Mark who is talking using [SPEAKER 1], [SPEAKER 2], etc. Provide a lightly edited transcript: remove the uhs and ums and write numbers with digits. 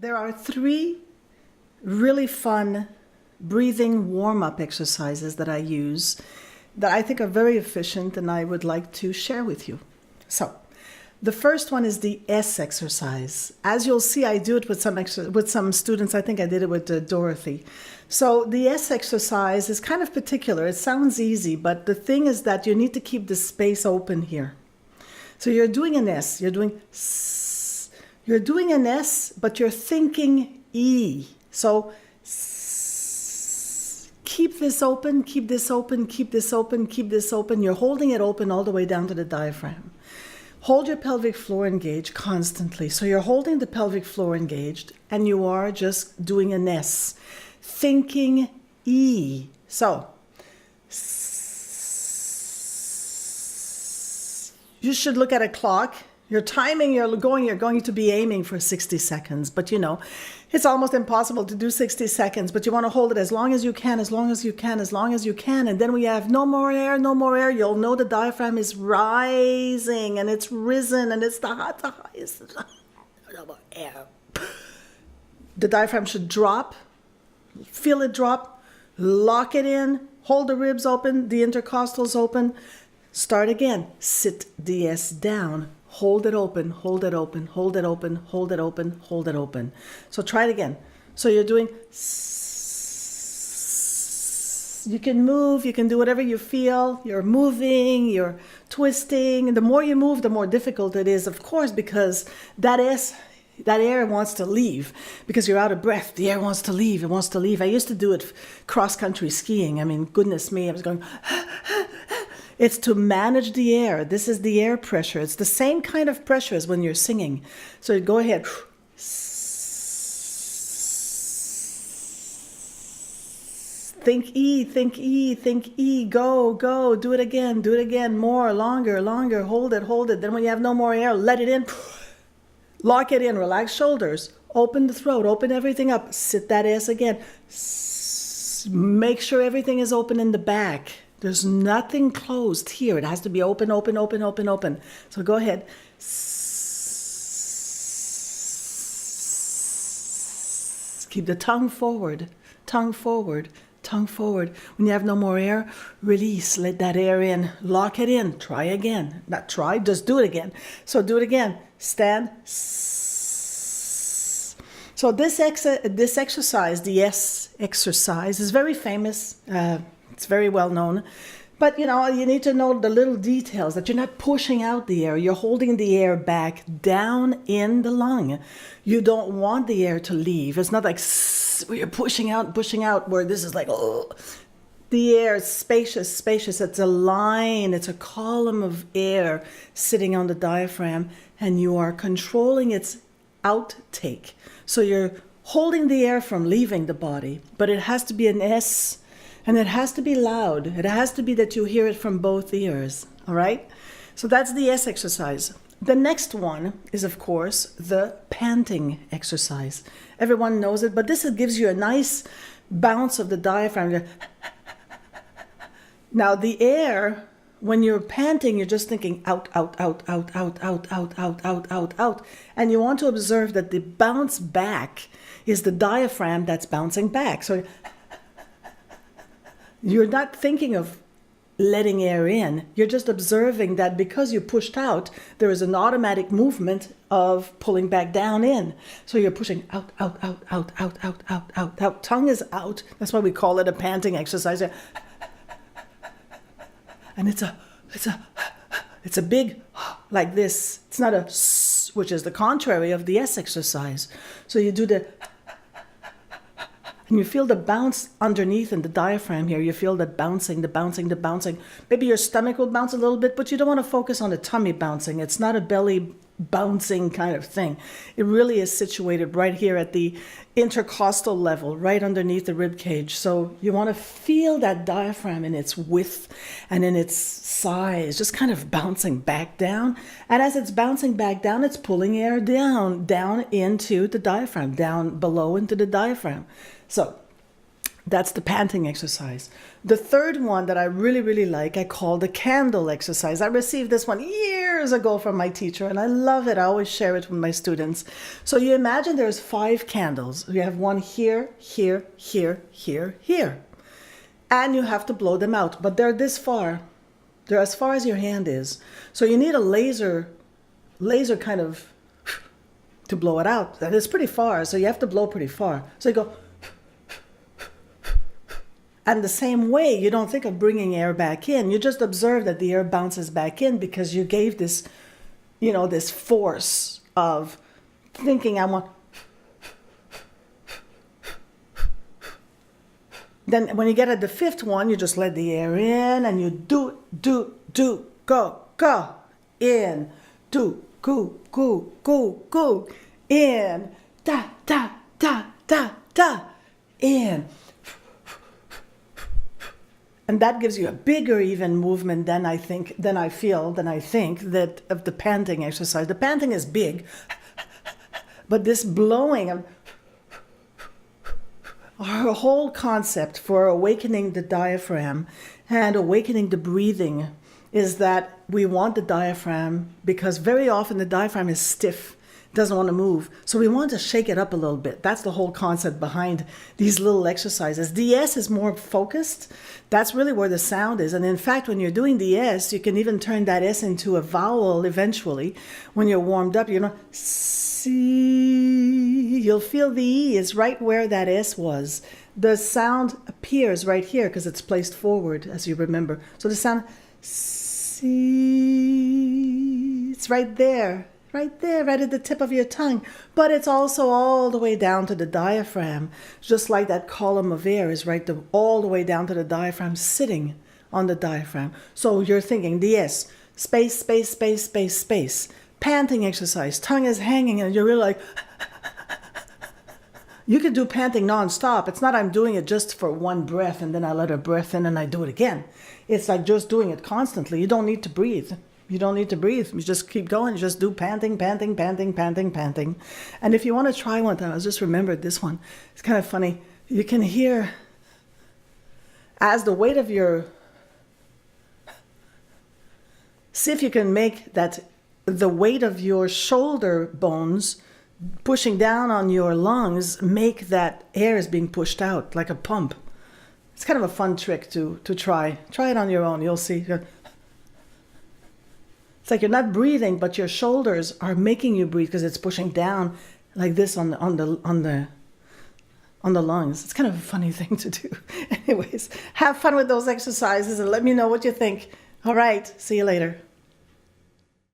[SPEAKER 1] There are 3 really fun breathing warm-up exercises that I use that I think are very efficient and I would like to share with you. So, the first one is the S exercise. As you'll see, I do it with some students. I think I did it with Dorothy. So the S exercise is kind of particular. It sounds easy, but the thing is that you need to keep the space open here. So you're doing an S. You're doing S. You're doing an S, but you're thinking E. So keep this open, keep this open, keep this open, keep this open. You're holding it open all the way down to the diaphragm. Hold your pelvic floor engaged constantly. So you're holding the pelvic floor engaged and you are just doing an S. Thinking E. So you should look at a clock. Your timing, you're going to be aiming for 60 seconds. But you know, it's almost impossible to do 60 seconds. But you want to hold it as long as you can, as long as you can, as long as you can. And then we have no more air, no more air. You'll know the diaphragm is rising and it's risen and it's the highest. No more air. The diaphragm should drop. Feel it drop. Lock it in. Hold the ribs open, the intercostals open. Start again. Sit the S down. Hold it open, hold it open, hold it open, hold it open, hold it open. So try it again. So you're doing, you can move, you can do whatever you feel. You're moving, you're twisting. And the more you move, the more difficult it is, of course, because that air wants to leave because you're out of breath. The air wants to leave. It wants to leave. I used to do it cross-country skiing. I mean, goodness me, I was going, it's to manage the air. This is the air pressure. It's the same kind of pressure as when you're singing. So go ahead. Think E, think E, think E. Go, go. Do it again. More, longer. Hold it. Then when you have no more air, let it in. Lock it in. Relax shoulders. Open the throat. Open everything up. Sit that ass again. Make sure everything is open in the back. There's nothing closed here. It has to be open. So go ahead. Keep the tongue forward. When you have no more air, release. Let that air in. Lock it in. Try again. Not try, just do it again. So do it again. Stand. So this exercise, the S exercise, is very famous. It's very well known. But, you know, you need to know the little details, that you're not pushing out the air. You're holding the air back down in the lung. You don't want the air to leave. It's not like where you're pushing out, where this is like, oh. The air is spacious. It's a line. It's a column of air sitting on the diaphragm, and you are controlling its outtake. So you're holding the air from leaving the body, but it has to be an S. And it has to be loud. It has to be that you hear it from both ears. All right? So that's the S exercise. The next one is, of course, the panting exercise. Everyone knows it, but this gives you a nice bounce of the diaphragm. Now, the air, when you're panting, you're just thinking out. And you want to observe that the bounce back is the diaphragm that's bouncing back. So you're not thinking of letting air in. You're just observing that because you pushed out, there is an automatic movement of pulling back down in. So you're pushing out. Tongue is out. That's why we call it a panting exercise. And it's a big like this. It's not a s, which is the contrary of the S exercise. So you do the, and you feel the bounce underneath in the diaphragm here. You feel that bouncing, the bouncing. Maybe your stomach will bounce a little bit, but you don't want to focus on the tummy bouncing. It's not a belly bouncing kind of thing. It really is situated right here at the intercostal level, right underneath the rib cage. So you want to feel that diaphragm in its width and in its size, just kind of bouncing back down. And as it's bouncing back down, it's pulling air down into the diaphragm, down below into the diaphragm. So That's the panting exercise. The third one that I really, really like, I call the candle exercise. I received this one years ago from my teacher, and I love it. I always share it with my students. So you imagine there's 5 candles. You have one here, here, here, here, here. And you have to blow them out. But they're this far. They're as far as your hand is. So you need a laser kind of to blow it out. And it's pretty far, so you have to blow pretty far. So you go... And the same way, you don't think of bringing air back in. You just observe that the air bounces back in because you gave this, this force of thinking, I want... Then when you get at the 5th one, you just let the air in and you do, go, in, do, go, in, in. And that gives you a bigger even movement than I think that of the panting exercise. The panting is big, but this blowing, our whole concept for awakening the diaphragm and awakening the breathing is that we want the diaphragm, because very often the diaphragm is stiff, doesn't want to move. So we want to shake it up a little bit. That's the whole concept behind these little exercises. The S is more focused. That's really where the sound is. And in fact, when you're doing the S, you can even turn that S into a vowel eventually. When you're warmed up, see, you'll feel the E is right where that S was. The sound appears right here because it's placed forward, as you remember. So the sound, see, it's right there. Right there, right at the tip of your tongue. But it's also all the way down to the diaphragm. Just like that column of air is all the way down to the diaphragm, sitting on the diaphragm. So you're thinking the S, space, space, space, space, space. Panting exercise, tongue is hanging and you're really like... You could do panting non-stop. It's not I'm doing it just for one breath and then I let a breath in and I do it again. It's like just doing it constantly. You don't need to breathe. You don't need to breathe. You just keep going. You just do panting, panting, panting, panting, panting. And if you want to try one time, I just remembered this one. It's kind of funny. You can hear as the weight of your... See if you can make that the weight of your shoulder bones pushing down on your lungs, make that air is being pushed out like a pump. It's kind of a fun trick to try. Try it on your own. You'll see. It's like you're not breathing, but your shoulders are making you breathe because it's pushing down like this on the lungs. It's kind of a funny thing to do. Anyways, have fun with those exercises and let me know what you think. All right, see you later.